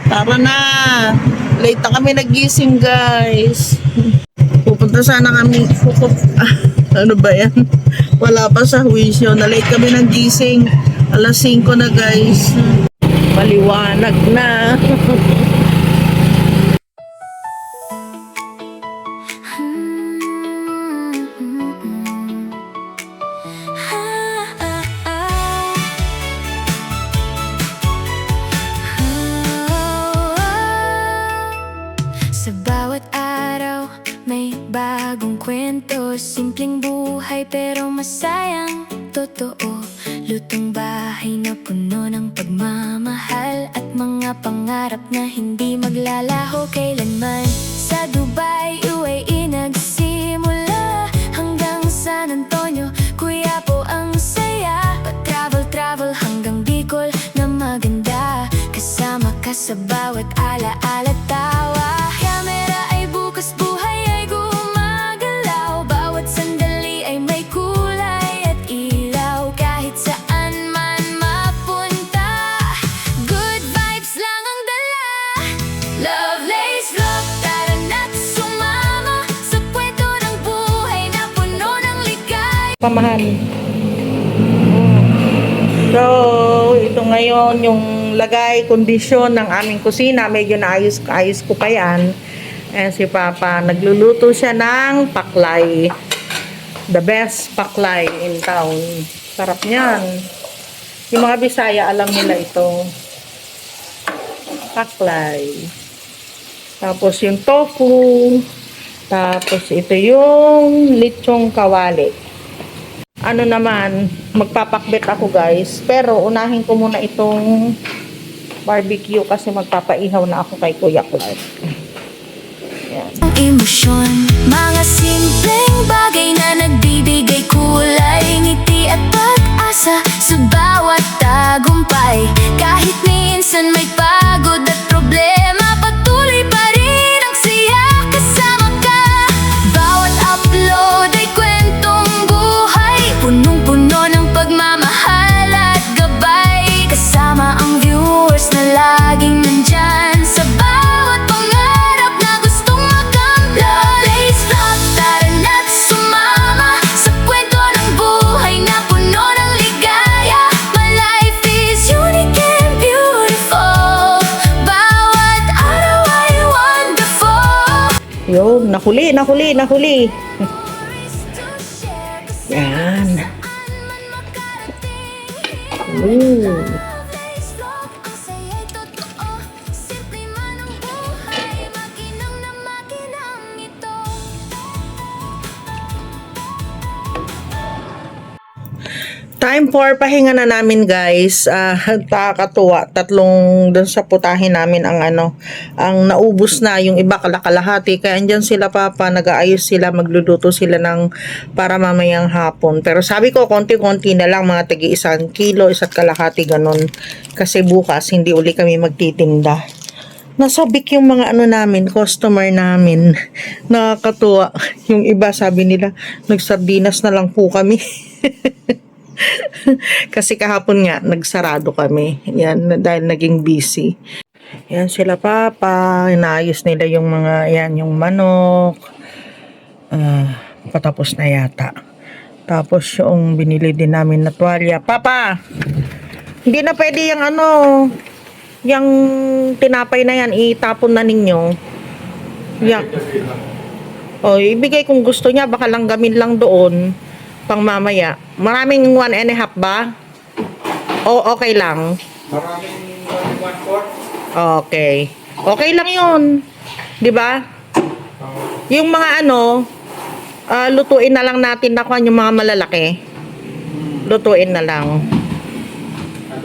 Tara na. Late na kami nagising, guys. Pupunta sana kami. Ano ba yan? Wala pa sa huwisyo. Na late kami nagising. Alas 5 na, guys. Maliwanag na. Sa bawat araw, may bagong kwento. Simpleng buhay pero masayang totoo. Lutong bahay na puno ng pagmamahal at mga pangarap na hindi maglalaho kailanman. Sa Dubai, UAE nagsimula hanggang San Antonio, Quiapo ang saya. Pag-travel hanggang Bicol na maganda. Kasama ka sa bawat alaala, tawa. Kamera ay bukas, buhay ay gumagalaw. Bawat sandali ay may kulay at ilaw. Kahit saan man mapunta, good vibes lang ang dala. Lovelace Vlog, tara na't sumama sa kwento ng buhay na puno ng ligay. Pamahal. So, ito ngayon yung lagay, kondisyon ng aming kusina. Medyo naayos ko pa yan. And si Papa, nagluluto siya ng paklay. The best paklay in town. Sarap niyan. Yung mga Bisaya, alam nila ito. Paklay. Tapos yung tofu. Tapos ito yung lechong kawali. Ano naman, magpapakbet ako, guys. Pero unahin ko muna itong barbecue kasi magpapaihaw na ako kay Kuya Clark. Yan. Ang emosyon, mga simpleng bagay na nagbibigay kulay, ngiti at pag-asa sa bawat tagumpay. Kahit minsan may pagod at problema, patuloy pa rin ang siya kasama ka. Bawat upload ay kwentong buhay, punong-puno ng pagmamahal at gabay. Kasama ang viewers na laging nandyan sa bawat pangarap na gustong makamtan. Lovelace Vlog, tara na't sumama sa kwento ng buhay na puno ng ligaya. My life is unique and beautiful. Bawat araw ay wonderful. Yun, nahuli. Yan. Ooh. Time for pahinga na namin, guys. Nakakatuwa. Tatlong dun sa putahin namin ang naubos na. Yung iba kalakalahati. Kaya andyan sila, Papa. Nag-aayos sila. Magluluto sila ng para mamayang hapon. Pero sabi ko, konti-konti na lang. Mga tagi 1 kilo, 1 kalahati, ganun. Kasi bukas, hindi uli kami magtitinda. Nasabik yung mga namin, customer namin. Nakakatuwa. Yung iba, sabi nila, nagsardinas na lang po kami. Kasi kahapon nga nagsarado kami. Yan, dahil naging busy. Yan sila, Papa. Inaayos nila yung mga yung manok. Patapos na yata. Tapos yung binili din namin na tuwalya. Papa, hindi na pwede yung yung tinapay na yan, itapon na ninyo. Yan. O, ibigay kung gusto niya, baka langgamin lang doon pang mamaya. Maraming 1.5 ba? O okay lang? Maraming 1/4. Okay. Okay lang yun. Di ba? Yung mga lutuin na lang natin na yung mga malalaki. Lutuin na lang.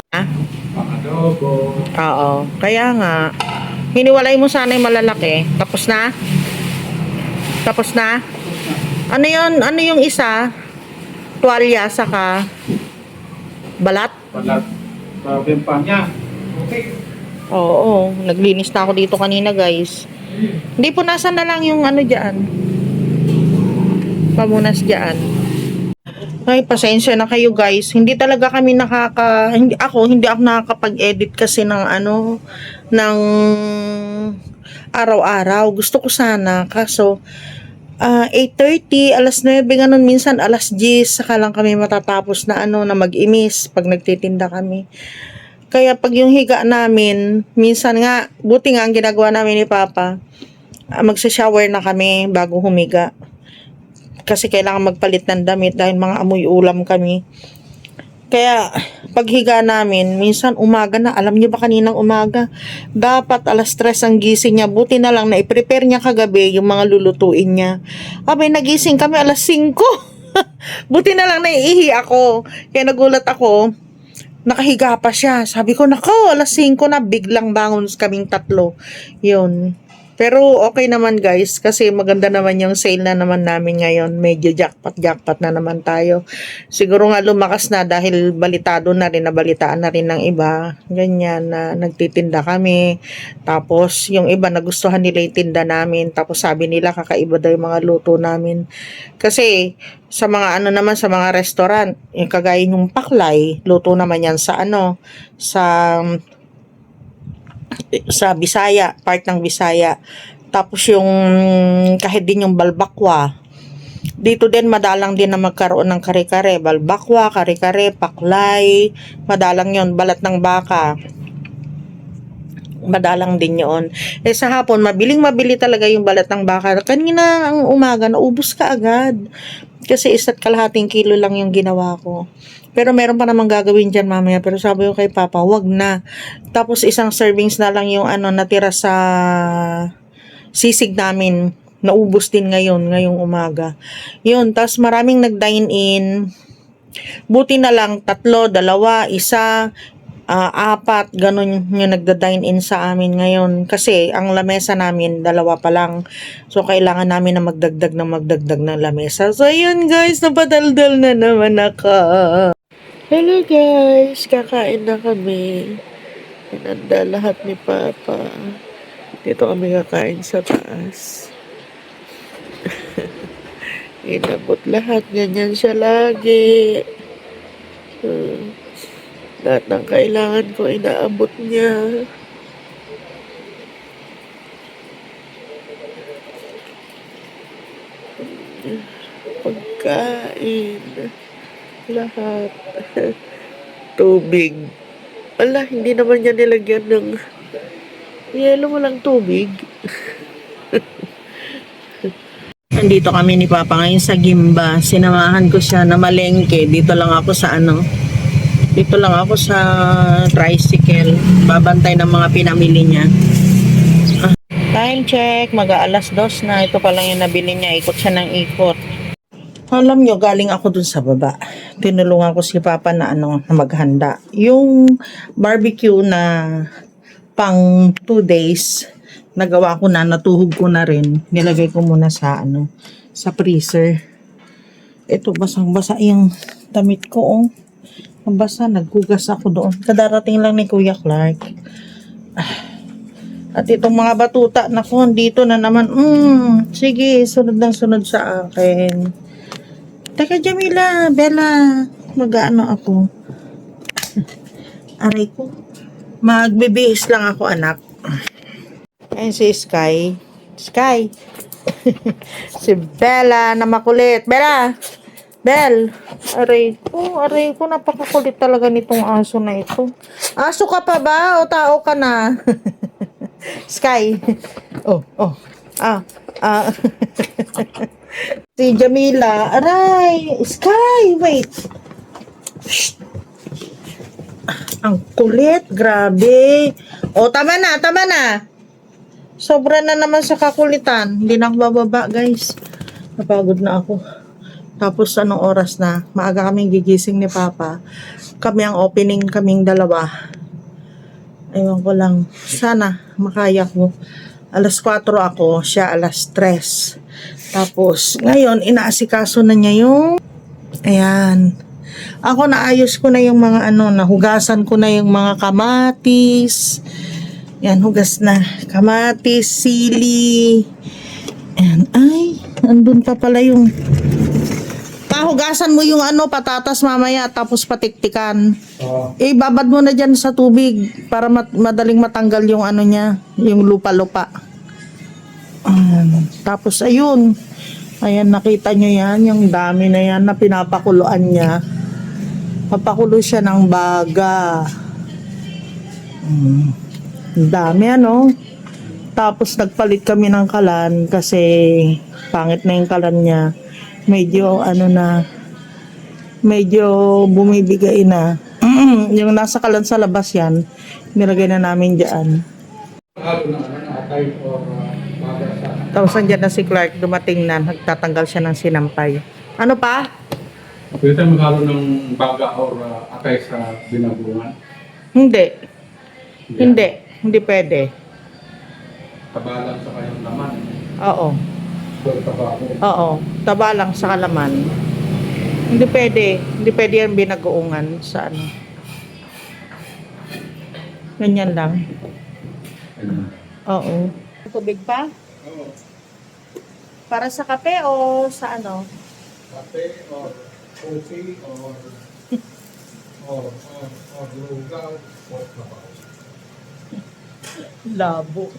Ha? Adobo. Oo. Kaya nga, hiniwalay mo sana yung malalaki. Tapos na? Tapos na? Ano yun? Ano yung isa? Tuwalya saka balat? Balat. Sabi pa niya. Okay. Oo. Naglinis na ako dito kanina, guys. Hindi, punasan na lang yung dyan. Pamunas dyan. Ay, pasensya na kayo guys. Hindi talaga kami hindi ako nakakapag-edit kasi ng ng araw-araw. Gusto ko sana, kaso 8:30, alas 9, ganun, minsan alas 10, saka lang kami matatapos na na mag-imis pag nagtitinda kami. Kaya pag yung higa namin, minsan nga, buti nga ang ginagawa namin ni Papa, magsa-shower na kami bago humiga. Kasi kailangan magpalit ng damit dahil mga amoy ulam kami. Kaya paghiga namin, minsan umaga na. Alam niyo ba kaninang umaga? Dapat alas 3 ang gising niya. Buti na lang na i-prepare niya kagabi yung mga lulutuin niya. Abay, nagising kami alas 5. Buti na lang naiihi ako. Kaya nagulat ako. Nakahiga pa siya. Sabi ko, nako, alas 5 na. Biglang bangon kaming tatlo. Yun. Pero okay naman guys, kasi maganda naman yung sale na naman namin ngayon. Medyo jackpot na naman tayo. Siguro nga lumakas na dahil nabalitaan na rin ng iba. Ganyan na nagtitinda kami. Tapos yung iba nagustuhan nila yung tinda namin. Tapos sabi nila kakaiba daw yung mga luto namin. Kasi sa mga naman sa mga restaurant, yung kagaya yung paklay, luto naman yan sa Bisaya, part ng Bisaya. Tapos yung kahit din yung balbakwa. Dito din madalang din na magkaroon ng kare-kare, balbakwa, kare-kare, paklay, madalang yon, balat ng baka. Madalang din yon. Sa hapon, mabili talaga yung balat ng baka. Kanina ang umaga, naubos ka agad. Kasi 1.5 kilo lang yung ginawa ko. Pero meron pa namang gagawin dyan mamaya. Pero sabi ko kay Papa, wag na. Tapos isang servings na lang yung natira sa sisig namin. Naubos din ngayong umaga. Yun, tapos maraming nag-dine in. Buti na lang, 3, 2, 1, 4, ganun yung nagda-dine in sa amin ngayon. Kasi ang lamesa namin, 2 pa lang. So, kailangan namin na magdagdag ng lamesa. So, ayun guys, napadaldal na naman ako. Hello guys, kakain na kami. Pinanda lahat ni Papa. Dito kami kakain sa taas. Inabot lahat, ganyan siya lagi. Lahat ng kailangan ko, inaabot niya. Pagkain. Lahat. Tubig. Ala, hindi naman niya nilagyan ng yelo, walang tubig. Nandito kami ni Papa ngayon sa Gimba. Sinamahan ko siya na malengke. Dito lang ako sa tricycle. Babantay ng mga pinamili niya. Time check. Mag-aalas 2 na. Ito pa lang yung nabili niya. Ikot siya ng ikot. Alam nyo, galing ako dun sa baba. Tinulungan ko si Papa na na maghanda. Yung barbecue na pang 2 days, nagawa ko na, natuhog ko na rin. Nilagay ko muna sa sa freezer. Ito, basang-basa yung damit ko, Basa, naghugas ako doon. Kadarating lang ni Kuya Clark. At itong mga batuta, naku, dito na naman. Sige, sunod sa akin. Teka, Jamila, Bella, mag-ano ako. Aray ko. Magbibihis lang ako, anak. Ayun si Sky. Sky. Si Bella na makulit. Bella! Bell! Aray ko, napakakulit talaga nitong aso na ito. Aso ka pa ba? O tao ka na? Sky. Si Jamila. Aray! Sky! Wait! Shh. Ang kulit. Grabe. Tama na. Sobra na naman sa kakulitan. Hindi na ako bababa, guys. Napagod na ako. Tapos, anong oras na? Maaga kaming gigising ni Papa. Kami ang opening kaming 2. Ewan ko lang. Sana makaya ko. Alas 4 ako. Siya alas 3. Tapos, ngayon, inaasikaso na niya yung ayan. Ako naayos ko na yung mga nahugasan ko na yung mga kamatis. Yan, hugas na. Kamatis, sili. Ayan, ay, andun pa pala yung hugasan mo yung ano, patatas mamaya, tapos patiktikan. Oo. Babad mo na dyan sa tubig para madaling matanggal yung ano niya, yung lupa-lupa. Ayan. Tapos ayun. Ayan, nakita nyo yan, yung dami na yan na pinapakuluan niya. Papakulo siya ng baga. Ang dami ano. Tapos nagpalit kami ng kalan kasi pangit na yung kalan niya. Medyo ano na, medyo bumibigay na. Yung nasa kalan sa labas yan, nilagay na namin dyan. Halo na atay or baga sa Tapos andyan na si Clark, dumating na, nagtatanggal siya ng sinampay. Ano pa? Pwede tayo maghalo ng baga or atay sa binagungan. Hindi. Hindi pwede. Tabalan sa kayong laman. Oo. So, tabako. Oo. Taba lang sa kalaman. Hindi pwede. Hindi pwede yan binagoongan sa ano. Ganyan lang. Ayun. Oo. Tubig pa? Oo. Para sa kape o sa ano? Kape or coffee or lugaw or tabaw. Labo.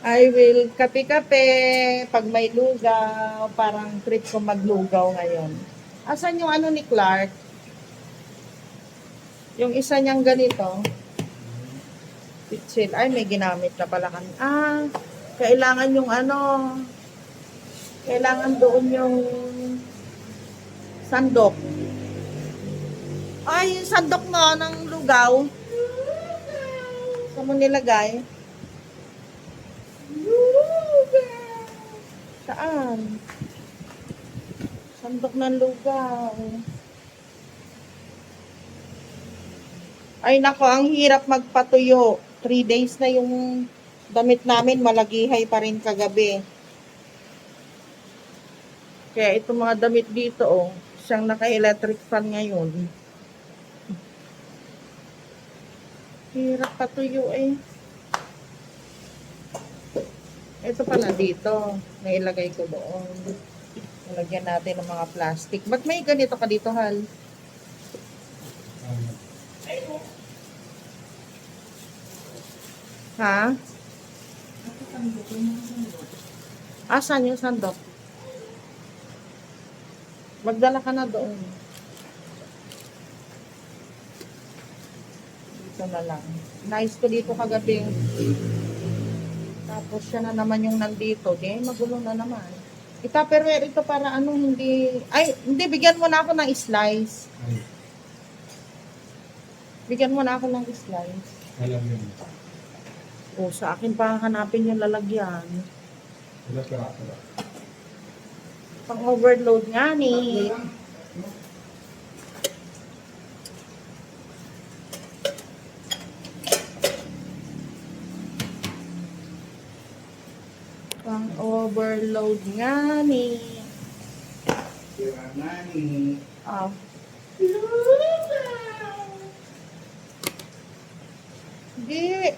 I will kape-kape pag may lugaw. Parang trip ko maglugaw ngayon. Asan yung ano ni Clark? Yung isa niyang ganito. Pitsil. Ay, may ginamit na pala kami. Kailangan yung ano. Kailangan doon yung sandok. Ay, yung sandok nga ng lugaw. Saan mo nilagay? Saan? Sandok ng lugaw. Ay nako, ang hirap magpatuyo. 3 days na yung damit namin, malagihay pa rin kagabi. Kaya itong mga damit dito, oh, siyang naka-electric fan ngayon. Hirap patuyo eh. Ito pala dito. Nailagay ko doon. Nalagyan natin ng mga plastic. Ba't may ganito ka dito, Hal? Ha? Asan yung sandok? Magdala ka na doon. Dito na lang. Nice ko dito kagabi. Tapos siya na naman yung nandito. Di, magulo na naman. Tupperware ito para ano, hindi... Ay, hindi, bigyan mo na ako ng slice. Ay, Bigyan mo na ako ng slice. alam yun. O, sa akin pa hanapin yung lalagyan. Wala ka. Pang overload nga ni. Pang overload nga ni. Kaya nga ni. Ah. Hindi.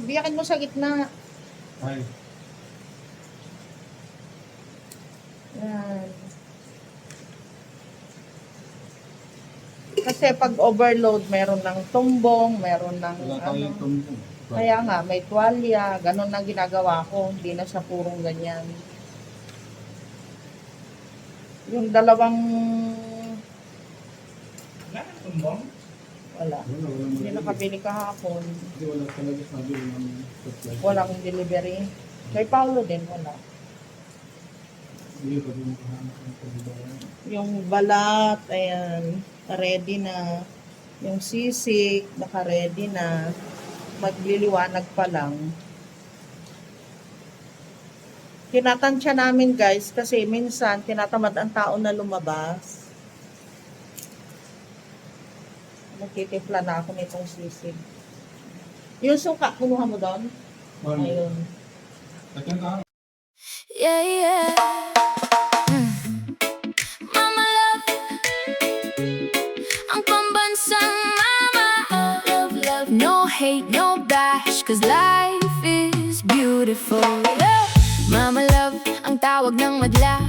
Biyakin mo sa gitna. Ay, Yan. Kasi pag overload, meron ng tumbong, meron ng wala ano. tayong tumbong. Kaya nga, may tuwalya. Ganon ang ginagawa ko. Hindi na sa purong ganyan. Yung dalawang... Wala kang tumbong? Wala. Wala, Hindi nakabili kahapon. Hindi, wala talaga sabi ng supply. Walang delivery. Kay Paulo din, wala. Hindi, pwede mo kahanap ng pagbabayan. Yung balat, ayan, ready na. Yung sisig, naka-ready na. Magliliwanag pa lang. Tinatansya namin guys kasi minsan tinatamad ang tao na lumabas. Nagtitimpla na ako nitong sisig. Yung suka, kunuha mo doon? Ayun. Tatyan ka. Yeah, yeah. Mama love, ang pambansang mama. Love, love, no hate, no bash, 'cause life is beautiful. Love, mama love, ang tawag tawag ng madla.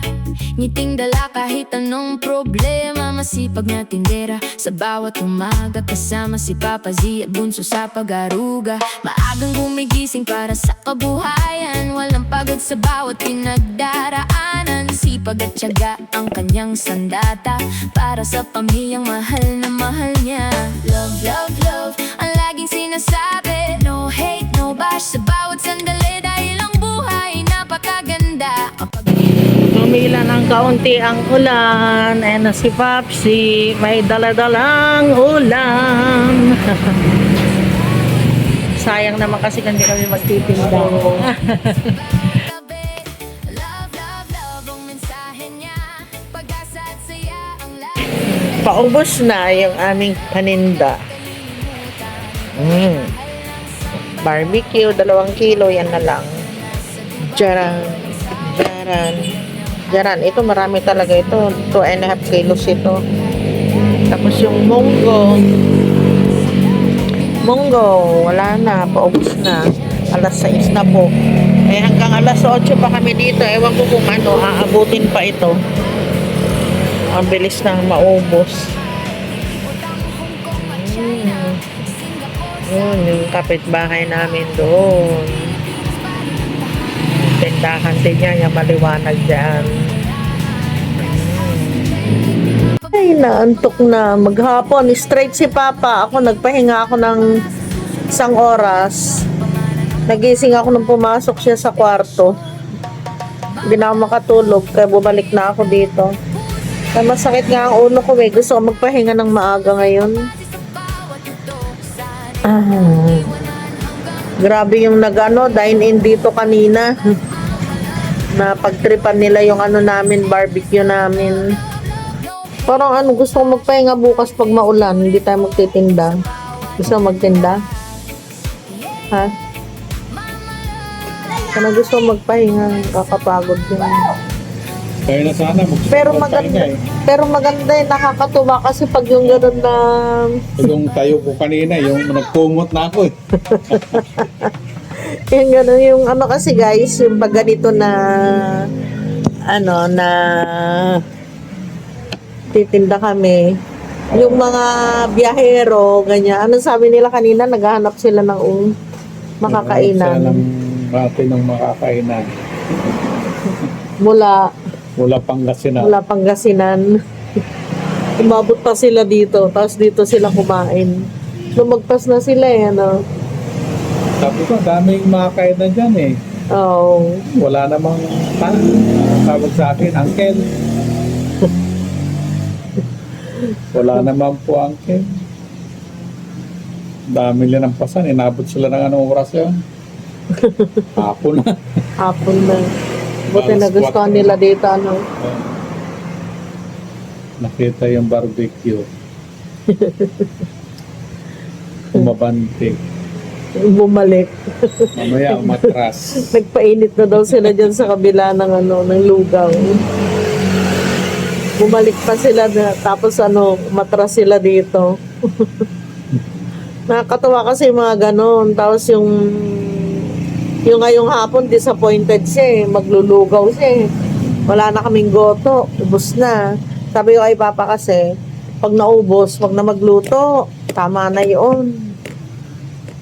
Ngiting dala kahit anong problema. Masipag na tindera sa bawat umaga. Kasama si Papa Z at bunso sa pag-aruga. Maagang gumigising para sa kabuhayan. Walang pagod sa bawat pinagdaraanan. Sipag at tiyaga ang kanyang sandata para sa pamilyang mahal na mahal niya. Love, love, love ang laging sinasabi. No hate, no bash sa bawat sandali. Dahil ang buhay napakaganda kapag Tumila ng kaunti ang ulan. Ayan na si Papsi. May daladalang ulam. Sayang naman kasi hindi kami magtitinda. Love, love, love ang mensahe niya. Pag-asa at saya ang Paubos na yung aming paninda. Barbecue, 2 kilo, yan na lang. Jaran. Ito marami talaga ito. 2.5 kilos ito. Tapos yung munggo, wala na, paubos na. Alas 6 na po. Eh hanggang alas 8 pa kami dito. Ewan ko kung ano, aabutin pa ito. Ang bilis nang maubos. Yun, yung kapitbahay namin doon. Tindahan din niya, yung maliwanag dyan. Ay, naantok na. Maghapon, straight si Papa. Ako, nagpahinga ako ng 1 oras. Nagising ako nung pumasok siya sa kwarto. Hindi na ako makatulog, kaya bumalik na ako dito. Kaya masakit nga ang ulo ko eh. Gusto ko magpahinga ng maaga ngayon. Grabe yung dine-in dito kanina. Na pagtripan nila yung namin, barbecue namin. Parang gusto ko magpahinga bukas pag maulan. Hindi tayo magtitinda. Gusto mo magtinda? Ha? Kaya gusto ko magpahinga. Kakapagod yun. Kaya na sana. Pero maganda yun. Nakakatuwa kasi pag yung gano'n na... Yung tayo ko kanina, yung nagkumot na ako eh. Yung gano'n, yung kasi guys, yung pag ganito na... na... titinda kami. Yung mga biyahero, ganyan. Ano sabi nila kanina? Naghahanap sila ng makakainan. Ng makakainan. Mula Pangasinan. Umabot pa sila dito. Tapos dito sila kumain. Lumagpas na sila Sabi ko, daming makakainan dyan eh. Oo. Wala namang tawag sa akin, uncle. Wala naman po, uncle. Dami nila ng pasan. Inabot sila ng anong oras yun? Hapon na. Hapon na. Buti nagustuhan nila dito, Nakita yung barbecue. Umabante. Bumalik. Mamaya, umatras. Nagpainit na daw sila dyan sa kabila ng ng lugaw. Bumalik pa sila tapos matras sila dito. Nakakatawa kasi mga ganon. Tapos yung ngayong hapon, disappointed siya eh. Maglulugaw siya eh. Wala na kaming goto. Ubus na. Sabi ko kay Papa kasi, pag naubos, wag na magluto. Tama na yun.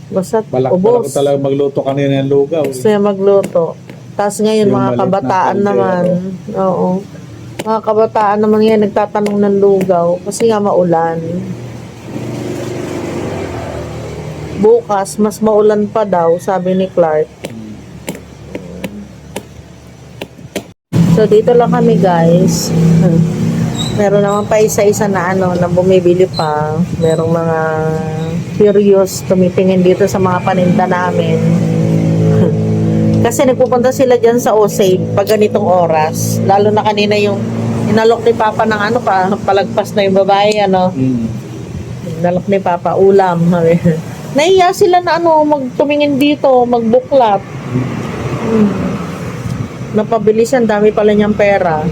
Basta Balak ubos. ko talaga magluto kanina ng lugaw. Gusto niya magluto. Tapos ngayon, Yung mga maliit kabataan na naman. Oo. Mga kabataan naman ngayon, nagtatanong ng lugaw. Kasi nga maulan. Bukas, mas maulan pa daw, sabi ni Clark. So, dito lang kami, guys. Meron naman pa isa-isa na na bumibili pa. Merong mga curious tumitingin dito sa mga paninda namin. Kasi nagpupunta sila dyan sa Osage pag ganitong oras. Lalo na kanina yung inalok ni Papa ng palagpas na yung babae, Inalok ni Papa, ulam. Nahiya sila na magtumingin dito, magbuklat. Napabilisan, dami pala niyang pera.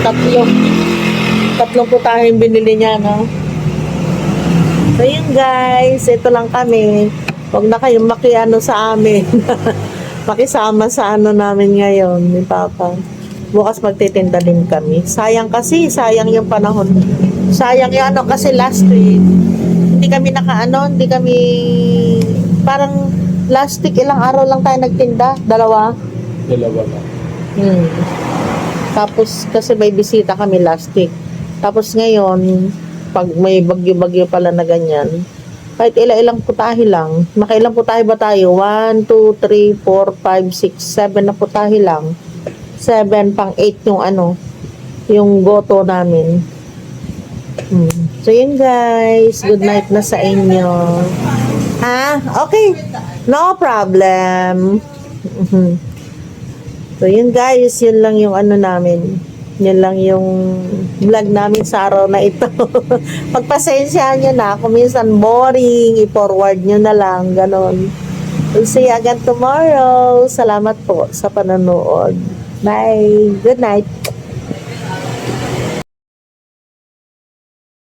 Tatlong putahing binili niya, So yun guys, ito lang kami. Huwag na kayong makiano sa amin. Makisama sa namin ngayon ni Papa. Bukas magtitinda din kami. Sayang kasi, sayang yung panahon. Sayang yung ano kasi last week. Hindi kami hindi kami, parang last week ilang araw lang tayo nagtinda. Dalawa. Dalawa lang. Tapos kasi may bisita kami last week. Tapos ngayon, pag may bagyo-bagyo pala na ganyan, kahit ilang putahe lang. Makailang putahe ba tayo? 1, 2, 3, 4, 5, 6, 7 na putahe lang. 7 pang 8 yung yung goto namin. So yun guys, good night na sa inyo. Okay, no problem. So yun guys, yun lang yung namin. Yun lang yung vlog namin sa araw na ito. Pagpasensyahan nyo na, kung minsan boring, i-forward nyo na lang, ganon. We'll see you again tomorrow. Salamat po sa panonood. Bye. Good night.